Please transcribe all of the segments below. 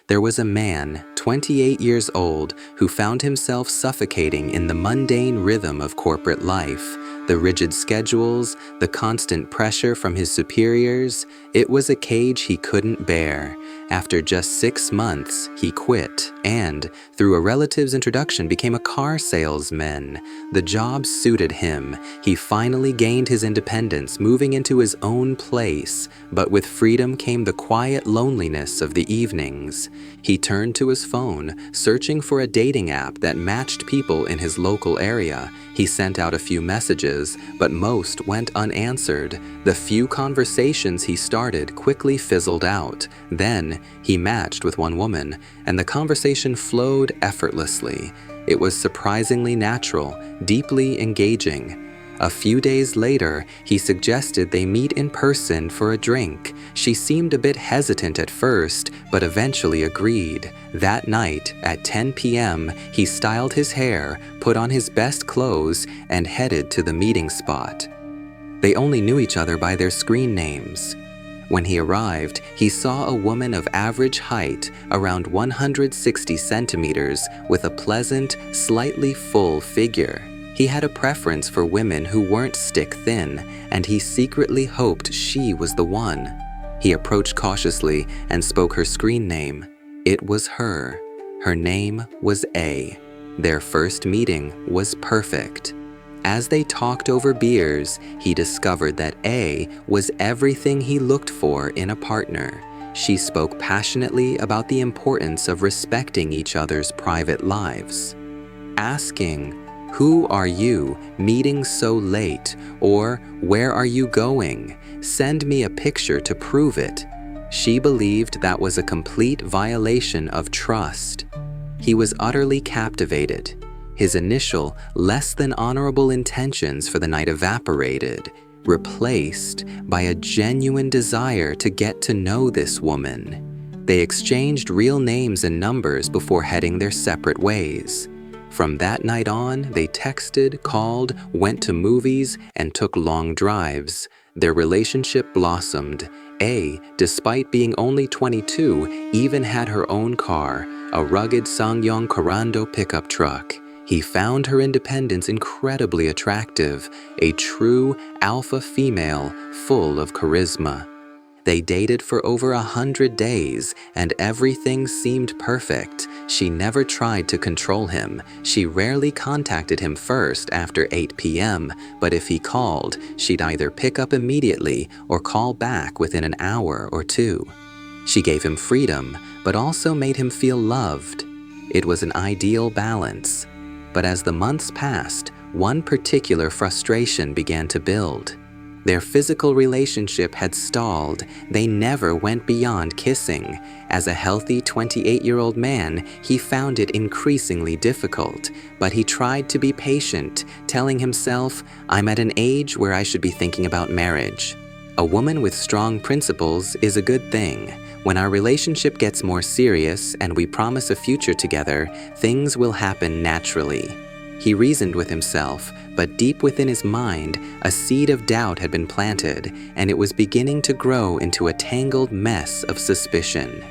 There was a man, 28 years old, who found himself suffocating in the mundane rhythm of corporate life. The rigid schedules, the constant pressure from his superiors, it was a cage he couldn't bear. After just 6 months, he quit and, through a relative's introduction, became a car salesman. The job suited him. He finally gained his independence, moving into his own place. But with freedom came the quiet loneliness of the evenings. He turned to his phone, searching for a dating app that matched people in his local area. He sent out a few messages, but most went unanswered. The few conversations he started quickly fizzled out. Then, he matched with one woman, and the conversation flowed effortlessly. It was surprisingly natural, deeply engaging. A few days later, he suggested they meet in person for a drink. She seemed a bit hesitant at first, but eventually agreed. That night, at 10 p.m., he styled his hair, put on his best clothes, and headed to the meeting spot. They only knew each other by their screen names. When he arrived, he saw a woman of average height, around 160 centimeters, with a pleasant, slightly full figure. He had a preference for women who weren't stick-thin, and he secretly hoped she was the one. He approached cautiously and spoke her screen name. It was her. Her name was A. Their first meeting was perfect. As they talked over beers, he discovered that A was everything he looked for in a partner. She spoke passionately about the importance of respecting each other's private lives. Asking, "Who are you meeting so late?" or "Where are you going? Send me a picture to prove it." She believed that was a complete violation of trust. He was utterly captivated. His initial, less than honorable intentions for the night evaporated, replaced by a genuine desire to get to know this woman. They exchanged real names and numbers before heading their separate ways. From that night on, they texted, called, went to movies, and took long drives. Their relationship blossomed. A, despite being only 22, even had her own car, a rugged Sangyong Corando pickup truck. He found her independence incredibly attractive, a true alpha female full of charisma. They dated for over 100 days, and everything seemed perfect. She never tried to control him. She rarely contacted him first after 8 p.m., but if he called, she'd either pick up immediately or call back within an hour or two. She gave him freedom, but also made him feel loved. It was an ideal balance. But as the months passed, one particular frustration began to build. Their physical relationship had stalled. They never went beyond kissing. As a healthy 28-year-old man, he found it increasingly difficult, but he tried to be patient, telling himself, "I'm at an age where I should be thinking about marriage." A woman with strong principles is a good thing. When our relationship gets more serious and we promise a future together, things will happen naturally. He reasoned with himself, but deep within his mind, a seed of doubt had been planted, and it was beginning to grow into a tangled mess of suspicion.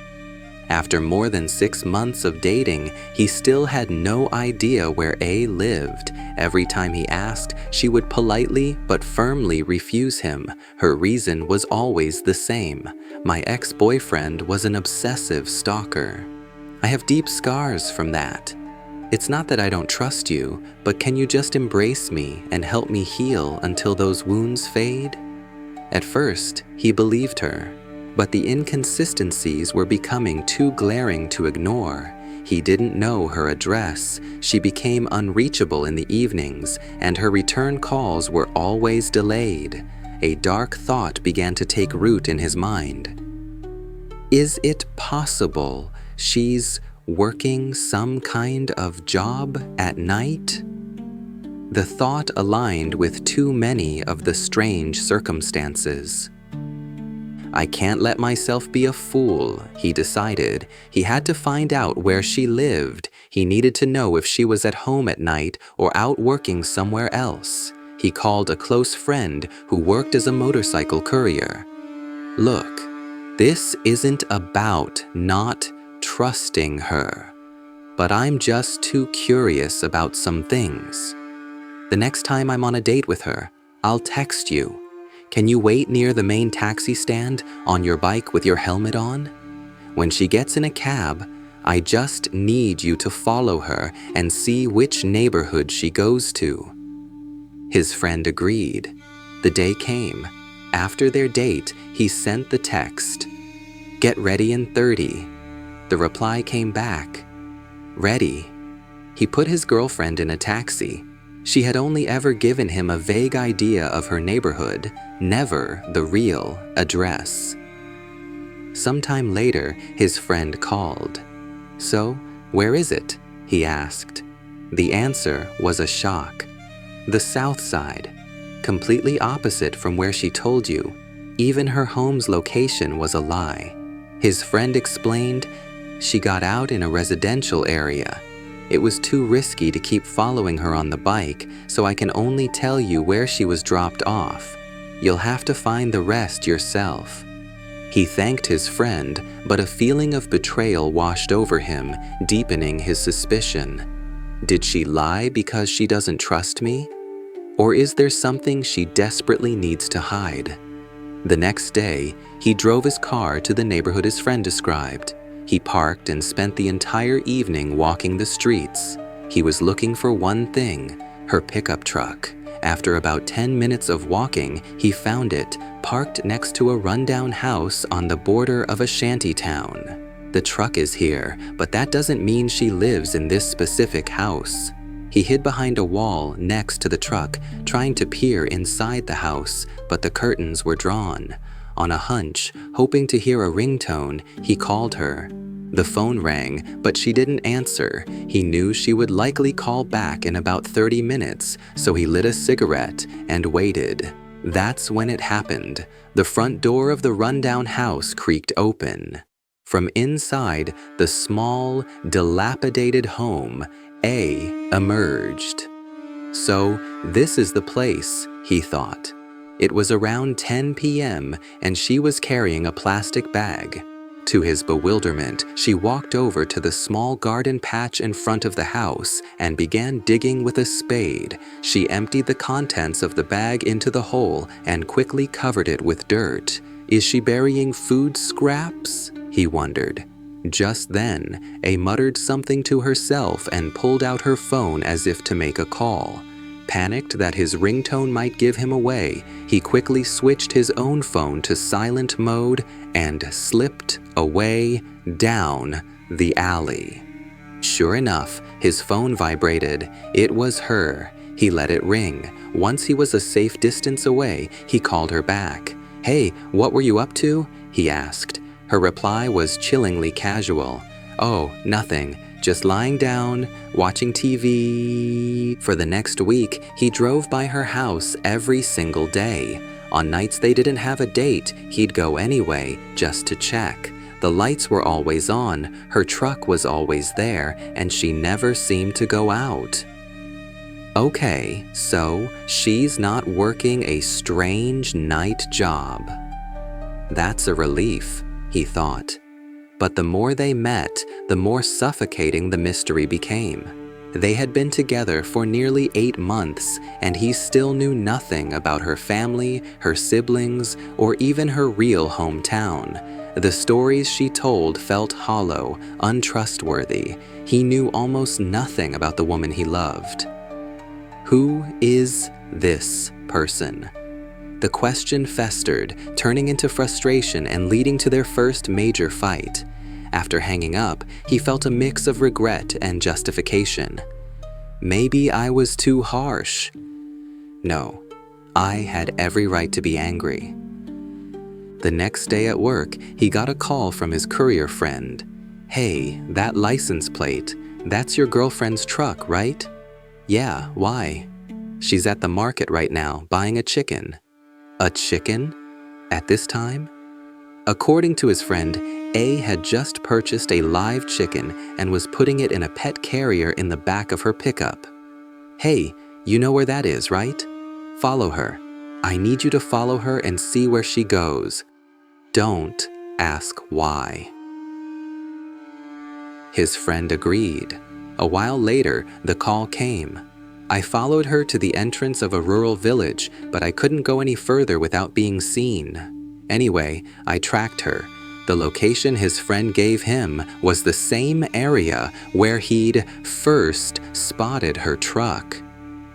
After more than 6 months of dating, he still had no idea where A lived. Every time he asked, she would politely but firmly refuse him. Her reason was always the same. "My ex-boyfriend was an obsessive stalker. I have deep scars from that. It's not that I don't trust you, but can you just embrace me and help me heal until those wounds fade?" At first, he believed her, but the inconsistencies were becoming too glaring to ignore. He didn't know her address. She became unreachable in the evenings, and her return calls were always delayed. A dark thought began to take root in his mind. Is it possible she's working some kind of job at night? The thought aligned with too many of the strange circumstances. I can't let myself be a fool, he decided. He had to find out where she lived. He needed to know if she was at home at night or out working somewhere else. He called a close friend who worked as a motorcycle courier. Look, this isn't about not trusting her. But I'm just too curious about some things. The next time I'm on a date with her, I'll text you. Can you wait near the main taxi stand on your bike with your helmet on? When she gets in a cab, I just need you to follow her and see which neighborhood she goes to." His friend agreed. The day came. After their date, he sent the text, "Get ready in 30. The reply came back, "Ready." He put his girlfriend in a taxi. She had only ever given him a vague idea of her neighborhood, never the real address. Sometime later, his friend called. "So, where is it?" he asked. The answer was a shock. The South Side, completely opposite from where she told you. Even her home's location was a lie. His friend explained, "She got out in a residential area. It was too risky to keep following her on the bike, so I can only tell you where she was dropped off. You'll have to find the rest yourself." He thanked his friend, but a feeling of betrayal washed over him, deepening his suspicion. Did she lie because she doesn't trust me? Or is there something she desperately needs to hide? The next day, he drove his car to the neighborhood his friend described. He parked and spent the entire evening walking the streets. He was looking for one thing, her pickup truck. After about 10 minutes of walking, he found it, parked next to a rundown house on the border of a shanty town. The truck is here, but that doesn't mean she lives in this specific house. He hid behind a wall next to the truck, trying to peer inside the house, but the curtains were drawn. On a hunch, hoping to hear a ringtone, he called her. The phone rang, but she didn't answer. He knew she would likely call back in about 30 minutes, so he lit a cigarette and waited. That's when it happened. The front door of the rundown house creaked open. From inside the small, dilapidated home, A emerged. So, this is the place, he thought. It was around 10 p.m. and she was carrying a plastic bag. To his bewilderment, she walked over to the small garden patch in front of the house and began digging with a spade. She emptied the contents of the bag into the hole and quickly covered it with dirt. Is she burying food scraps? He wondered. Just then, A muttered something to herself and pulled out her phone as if to make a call. Panicked that his ringtone might give him away, he quickly switched his own phone to silent mode and slipped away down the alley. Sure enough, his phone vibrated. It was her. He let it ring. Once he was a safe distance away, he called her back. "Hey, what were you up to?" he asked. Her reply was chillingly casual. "Oh, nothing. Just lying down, watching TV." For the next week, he drove by her house every single day. On nights they didn't have a date, he'd go anyway, just to check. The lights were always on, her truck was always there, and she never seemed to go out. Okay, so she's not working a strange night job. That's a relief, he thought. But the more they met, the more suffocating the mystery became. They had been together for nearly 8 months, and he still knew nothing about her family, her siblings, or even her real hometown. The stories she told felt hollow, untrustworthy. He knew almost nothing about the woman he loved. Who is this person? The question festered, turning into frustration and leading to their first major fight. After hanging up, he felt a mix of regret and justification. Maybe I was too harsh. No, I had every right to be angry. The next day at work, he got a call from his courier friend. "Hey, that license plate, that's your girlfriend's truck, right?" "Yeah, why?" "She's at the market right now, buying a chicken." A chicken? At this time? According to his friend, A had just purchased a live chicken and was putting it in a pet carrier in the back of her pickup. "Hey, you know where that is, right? Follow her. I need you to follow her and see where she goes. Don't ask why." His friend agreed. A while later, the call came. I followed her to the entrance of a rural village, but I couldn't go any further without being seen. Anyway, I tracked her. The location his friend gave him was the same area where he'd first spotted her truck.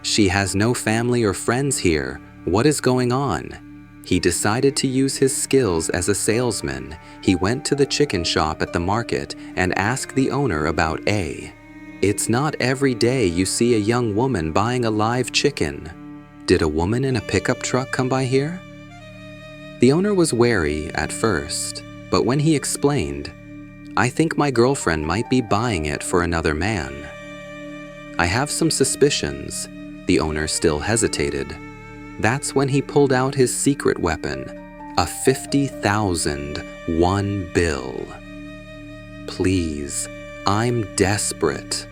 She has no family or friends here. What is going on? He decided to use his skills as a salesman. He went to the chicken shop at the market and asked the owner about A. It's not every day you see a young woman buying a live chicken. Did a woman in a pickup truck come by here? The owner was wary at first, but when he explained, I think my girlfriend might be buying it for another man. I have some suspicions. The owner still hesitated. That's when he pulled out his secret weapon, a 50,000 bill. Please, I'm desperate.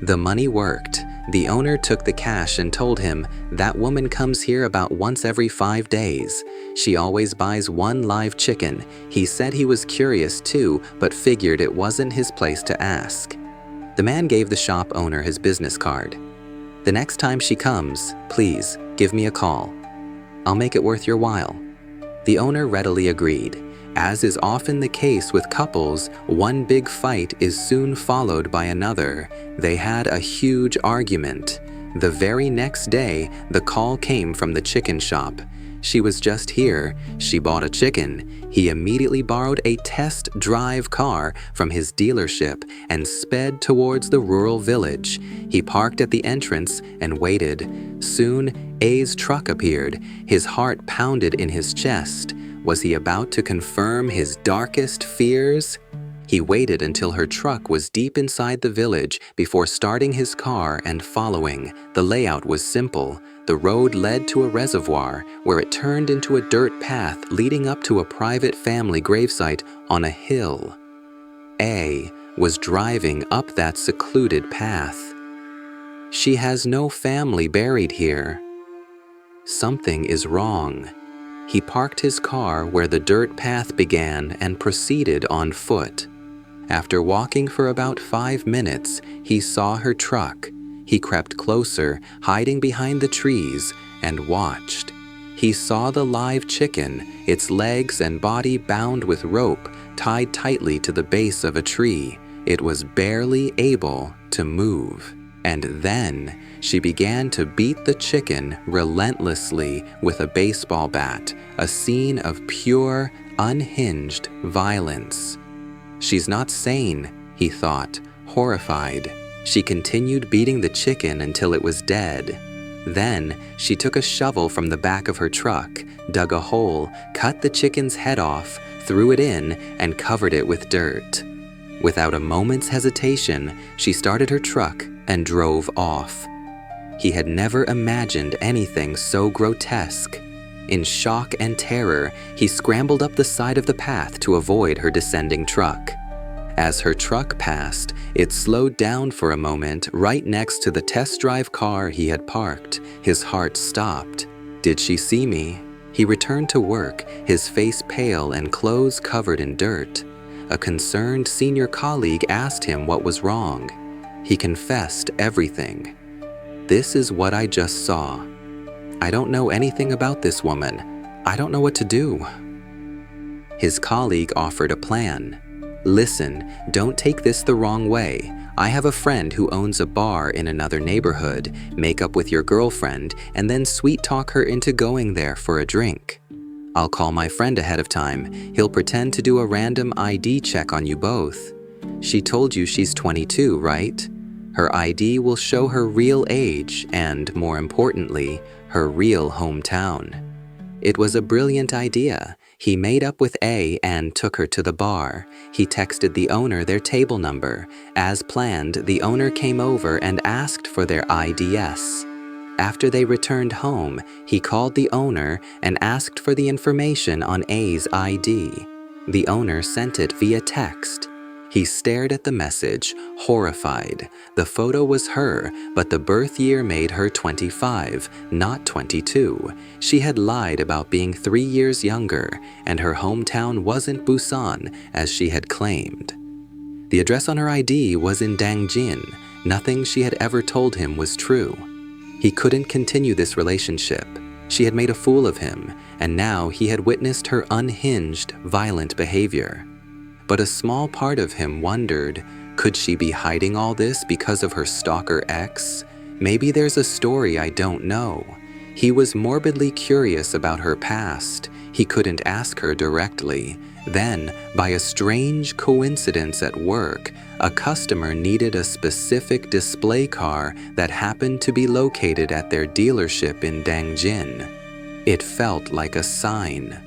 The money worked. The owner took the cash and told him, that woman comes here about once every 5 days. She always buys one live chicken. He said he was curious too, but figured it wasn't his place to ask. The man gave the shop owner his business card. The next time she comes, please give me a call. I'll make it worth your while. The owner readily agreed. As is often the case with couples, one big fight is soon followed by another. They had a huge argument. The very next day, the call came from the chicken shop. She was just here. She bought a chicken. He immediately borrowed a test drive car from his dealership and sped towards the rural village. He parked at the entrance and waited. Soon, A's truck appeared. His heart pounded in his chest. Was he about to confirm his darkest fears? He waited until her truck was deep inside the village before starting his car and following. The layout was simple. The road led to a reservoir where it turned into a dirt path leading up to a private family gravesite on a hill. A was driving up that secluded path. She has no family buried here. Something is wrong. He parked his car where the dirt path began and proceeded on foot. After walking for about 5 minutes, he saw her truck. He crept closer, hiding behind the trees, and watched. He saw the live chicken, its legs and body bound with rope, tied tightly to the base of a tree. It was barely able to move. And then she began to beat the chicken relentlessly with a baseball bat, a scene of pure, unhinged violence. She's not sane, he thought, horrified. She continued beating the chicken until it was dead. Then she took a shovel from the back of her truck, dug a hole, cut the chicken's head off, threw it in, and covered it with dirt. Without a moment's hesitation, she started her truck and drove off. He had never imagined anything so grotesque. In shock and terror, he scrambled up the side of the path to avoid her descending truck. As her truck passed, it slowed down for a moment right next to the test drive car he had parked. His heart stopped. Did she see me? He returned to work, his face pale and clothes covered in dirt. A concerned senior colleague asked him what was wrong. He confessed everything. This is what I just saw. I don't know anything about this woman. I don't know what to do. His colleague offered a plan. Listen, don't take this the wrong way. I have a friend who owns a bar in another neighborhood. Make up with your girlfriend and then sweet talk her into going there for a drink. I'll call my friend ahead of time. He'll pretend to do a random ID check on you both. She told you she's 22, right? Her ID will show her real age and, more importantly, her real hometown. It was a brilliant idea. He made up with A and took her to the bar. He texted the owner their table number. As planned, the owner came over and asked for their IDs. After they returned home, he called the owner and asked for the information on A's ID. The owner sent it via text. He stared at the message, horrified. The photo was her, but the birth year made her 25, not 22. She had lied about being 3 years younger, and her hometown wasn't Busan, as she had claimed. The address on her ID was in Dangjin. Nothing she had ever told him was true. He couldn't continue this relationship. She had made a fool of him, and now he had witnessed her unhinged, violent behavior. But a small part of him wondered, could she be hiding all this because of her stalker ex? Maybe there's a story I don't know. He was morbidly curious about her past. He couldn't ask her directly. Then, by a strange coincidence at work, a customer needed a specific display car that happened to be located at their dealership in Dangjin. It felt like a sign.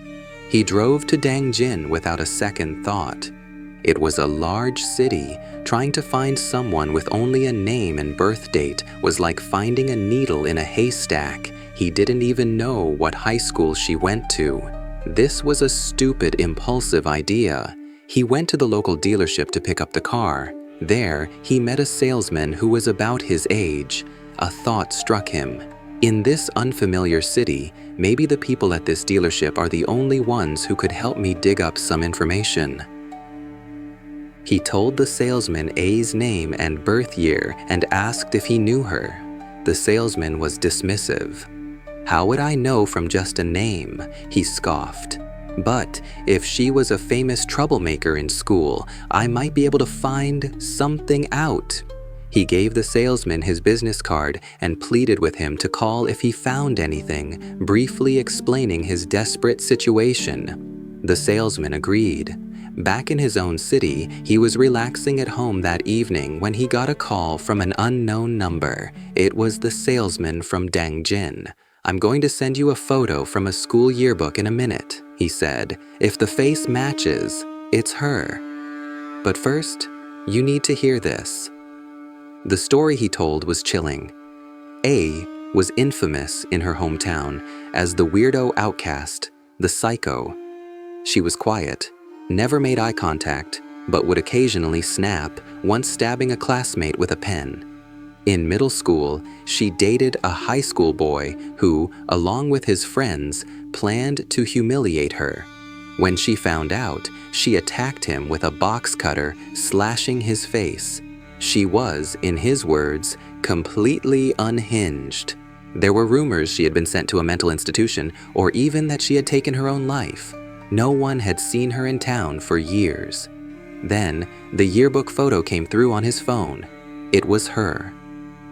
He drove to Dangjin without a second thought. It was a large city. Trying to find someone with only a name and birth date was like finding a needle in a haystack. He didn't even know what high school she went to. This was a stupid, impulsive idea. He went to the local dealership to pick up the car. There, he met a salesman who was about his age. A thought struck him. In this unfamiliar city, maybe the people at this dealership are the only ones who could help me dig up some information. He told the salesman A's name and birth year and asked if he knew her. The salesman was dismissive. How would I know from just a name? He scoffed. But if she was a famous troublemaker in school, I might be able to find something out. He gave the salesman his business card and pleaded with him to call if he found anything, briefly explaining his desperate situation. The salesman agreed. Back in his own city, he was relaxing at home that evening when he got a call from an unknown number. It was the salesman from Dangjin. "I'm going to send you a photo from a school yearbook in a minute," he said. "If the face matches, it's her. But first, you need to hear this." The story he told was chilling. A was infamous in her hometown as the weirdo outcast, the psycho. She was quiet, never made eye contact, but would occasionally snap, once stabbing a classmate with a pen. In middle school, she dated a high school boy who, along with his friends, planned to humiliate her. When she found out, she attacked him with a box cutter, slashing his face. She was, in his words, completely unhinged. There were rumors she had been sent to a mental institution, or even that she had taken her own life. No one had seen her in town for years. Then, the yearbook photo came through on his phone. It was her.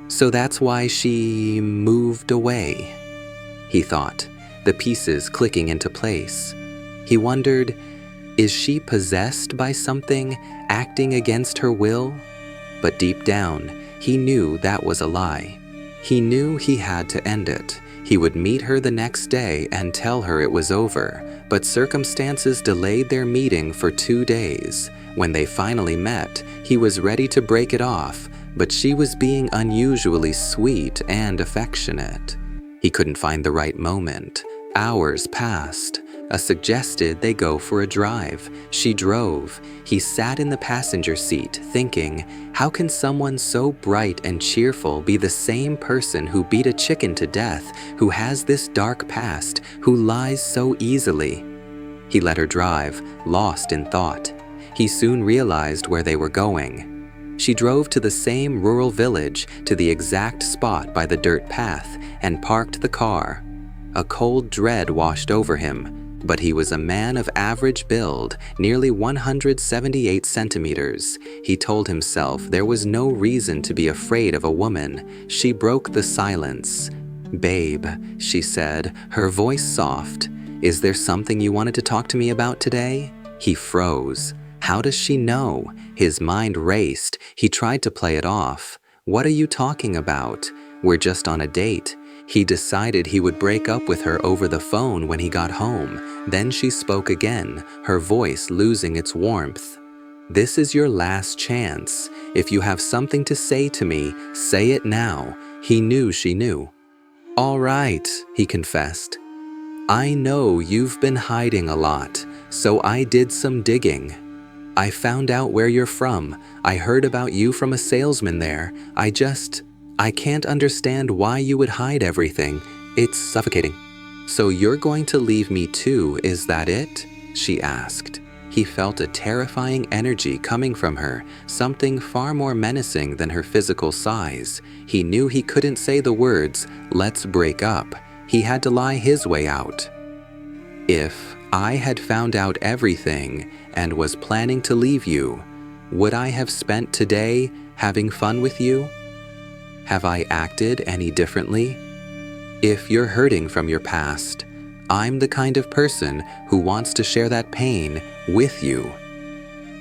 So that's why she moved away, he thought, the pieces clicking into place. He wondered, is she possessed by something, acting against her will? But deep down, he knew that was a lie. He knew he had to end it. He would meet her the next day and tell her it was over, but circumstances delayed their meeting for 2 days. When they finally met, he was ready to break it off, but she was being unusually sweet and affectionate. He couldn't find the right moment. Hours passed. Suggested they go for a drive. She drove. He sat in the passenger seat, thinking, how can someone so bright and cheerful be the same person who beat a chicken to death, who has this dark past, who lies so easily? He let her drive, lost in thought. He soon realized where they were going. She drove to the same rural village, to the exact spot by the dirt path, and parked the car. A cold dread washed over him. But he was a man of average build, nearly 178 centimeters. He told himself there was no reason to be afraid of a woman. She broke the silence. "Babe," she said, her voice soft. "Is there something you wanted to talk to me about today?" He froze. How does she know? His mind raced. He tried to play it off. "What are you talking about? We're just on a date." He decided he would break up with her over the phone when he got home. Then she spoke again, her voice losing its warmth. "This is your last chance. If you have something to say to me, say it now." He knew she knew. "All right," he confessed. "I know you've been hiding a lot, so I did some digging. I found out where you're from. I heard about you from a salesman there. I can't understand why you would hide everything. It's suffocating." "So you're going to leave me too, is that it?" she asked. he felt a terrifying energy coming from her, something far more menacing than her physical size. He knew he couldn't say the words, "Let's break up." He had to lie his way out. "If I had found out everything and was planning to leave you, would I have spent today having fun with you? Have I acted any differently? If you're hurting from your past, I'm the kind of person who wants to share that pain with you."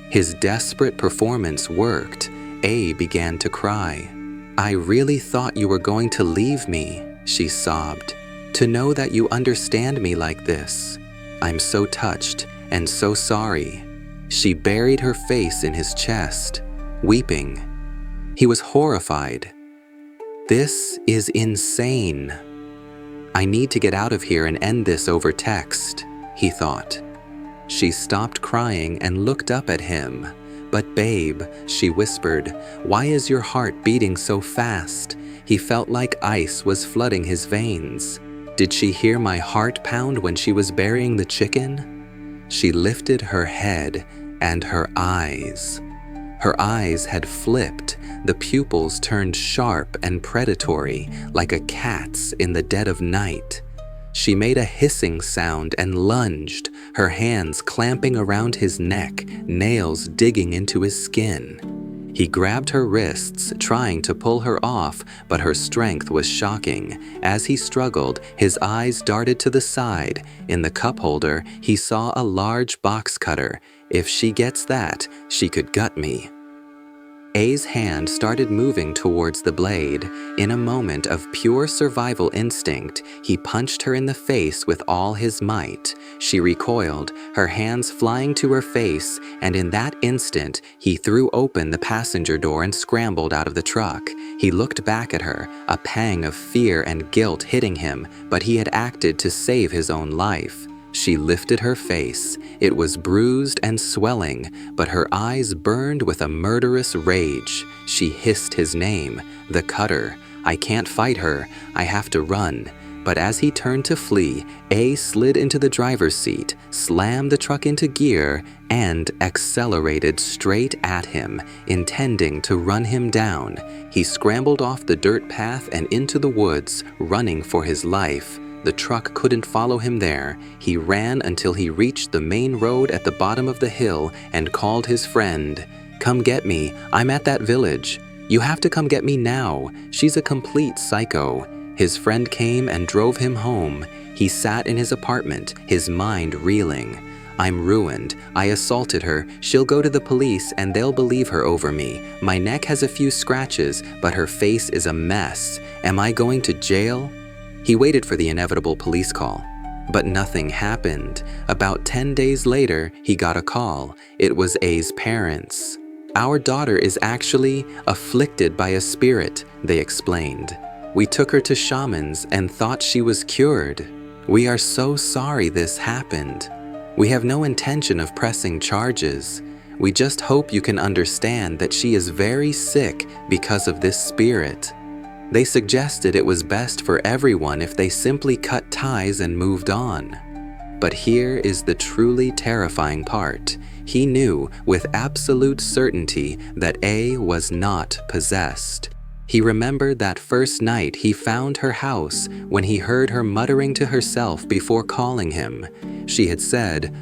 His desperate performance worked. A began to cry. "I really thought you were going to leave me," she sobbed. "To know that you understand me like this. I'm so touched and so sorry." She buried her face in his chest, weeping. He was horrified. "This is insane. I need to get out of here and end this over text," he thought. She stopped crying and looked up at him. "But babe," she whispered, "why is your heart beating so fast?" He felt like ice was flooding his veins. Did she hear my heart pound when she was burying the chicken? She lifted her head and her eyes. Her eyes had flipped. The pupils turned sharp and predatory, like a cat's in the dead of night. She made a hissing sound and lunged, her hands clamping around his neck, nails digging into his skin. He grabbed her wrists, trying to pull her off, but her strength was shocking. As he struggled, his eyes darted to the side. In the cup holder, he saw a large box cutter. If she gets that, she could gut me. A's hand started moving towards the blade. In a moment of pure survival instinct, he punched her in the face with all his might. She recoiled, her hands flying to her face, and in that instant, he threw open the passenger door and scrambled out of the truck. He looked back at her, a pang of fear and guilt hitting him, but he had acted to save his own life. She lifted her face. It was bruised and swelling, but her eyes burned with a murderous rage. She hissed his name, the cutter. "I can't fight her. I have to run." But as he turned to flee, A slid into the driver's seat, slammed the truck into gear, and accelerated straight at him, intending to run him down. He scrambled off the dirt path and into the woods, running for his life. The truck couldn't follow him there. He ran until he reached the main road at the bottom of the hill and called his friend. "Come get me. I'm at that village. You have to come get me now. She's a complete psycho." His friend came and drove him home. He sat in his apartment, his mind reeling. "I'm ruined. I assaulted her. She'll go to the police and they'll believe her over me. My neck has a few scratches, but her face is a mess. Am I going to jail?" He waited for the inevitable police call, but nothing happened. About 10 days later, he got a call. It was A's parents. "Our daughter is actually afflicted by a spirit," they explained. "We took her to shamans and thought she was cured. We are so sorry this happened. We have no intention of pressing charges. We just hope you can understand that she is very sick because of this spirit." They suggested it was best for everyone if they simply cut ties and moved on. But here is the truly terrifying part. He knew with absolute certainty that A was not possessed. He remembered that first night he found her house when he heard her muttering to herself before calling him. She had said,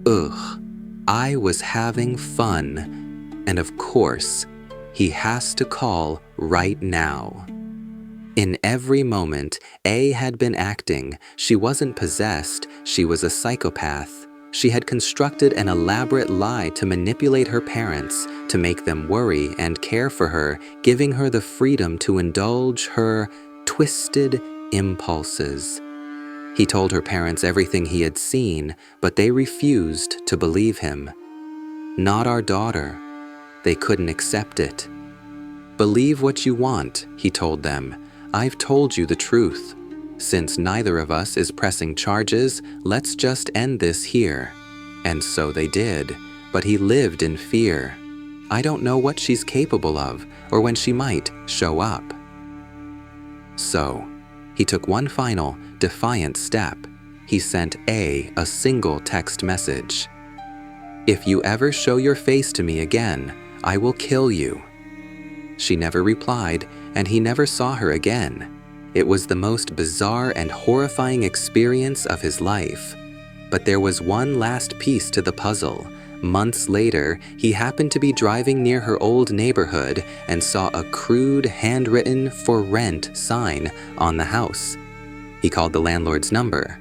"Ugh, I was having fun." And of course, he has to call right now. In every moment, A had been acting. She wasn't possessed, she was a psychopath. She had constructed an elaborate lie to manipulate her parents, to make them worry and care for her, giving her the freedom to indulge her twisted impulses. He told her parents everything he had seen, but they refused to believe him. "Not our daughter." They couldn't accept it. "Believe what you want," he told them. "I've told you the truth. Since neither of us is pressing charges, let's just end this here." And so they did, but he lived in fear. "I don't know what she's capable of, or when she might show up." So, he took one final, defiant step. He sent A single text message. "If you ever show your face to me again, I will kill you." She never replied, and he never saw her again. It was the most bizarre and horrifying experience of his life. But there was one last piece to the puzzle. Months later, he happened to be driving near her old neighborhood and saw a crude, handwritten "For Rent" sign on the house. He called the landlord's number.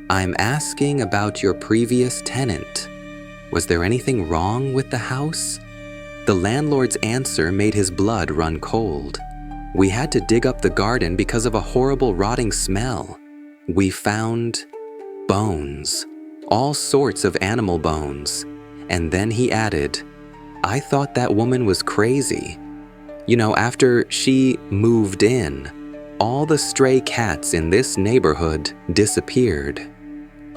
"I'm asking about your previous tenant. Was there anything wrong with the house?" The landlord's answer made his blood run cold. "We had to dig up the garden because of a horrible rotting smell. We found bones, all sorts of animal bones." And then he added, "I thought that woman was crazy. You know, after she moved in, all the stray cats in this neighborhood disappeared."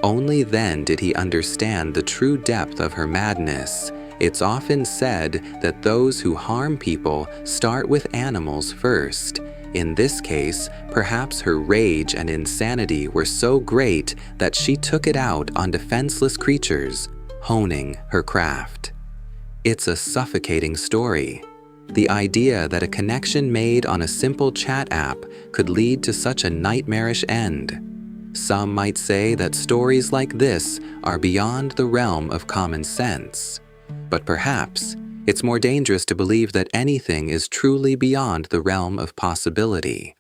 Only then did he understand the true depth of her madness. It's often said that those who harm people start with animals first. In this case, perhaps her rage and insanity were so great that she took it out on defenseless creatures, honing her craft. It's a suffocating story. The idea that a connection made on a simple chat app could lead to such a nightmarish end. Some might say that stories like this are beyond the realm of common sense. But perhaps it's more dangerous to believe that anything is truly beyond the realm of possibility.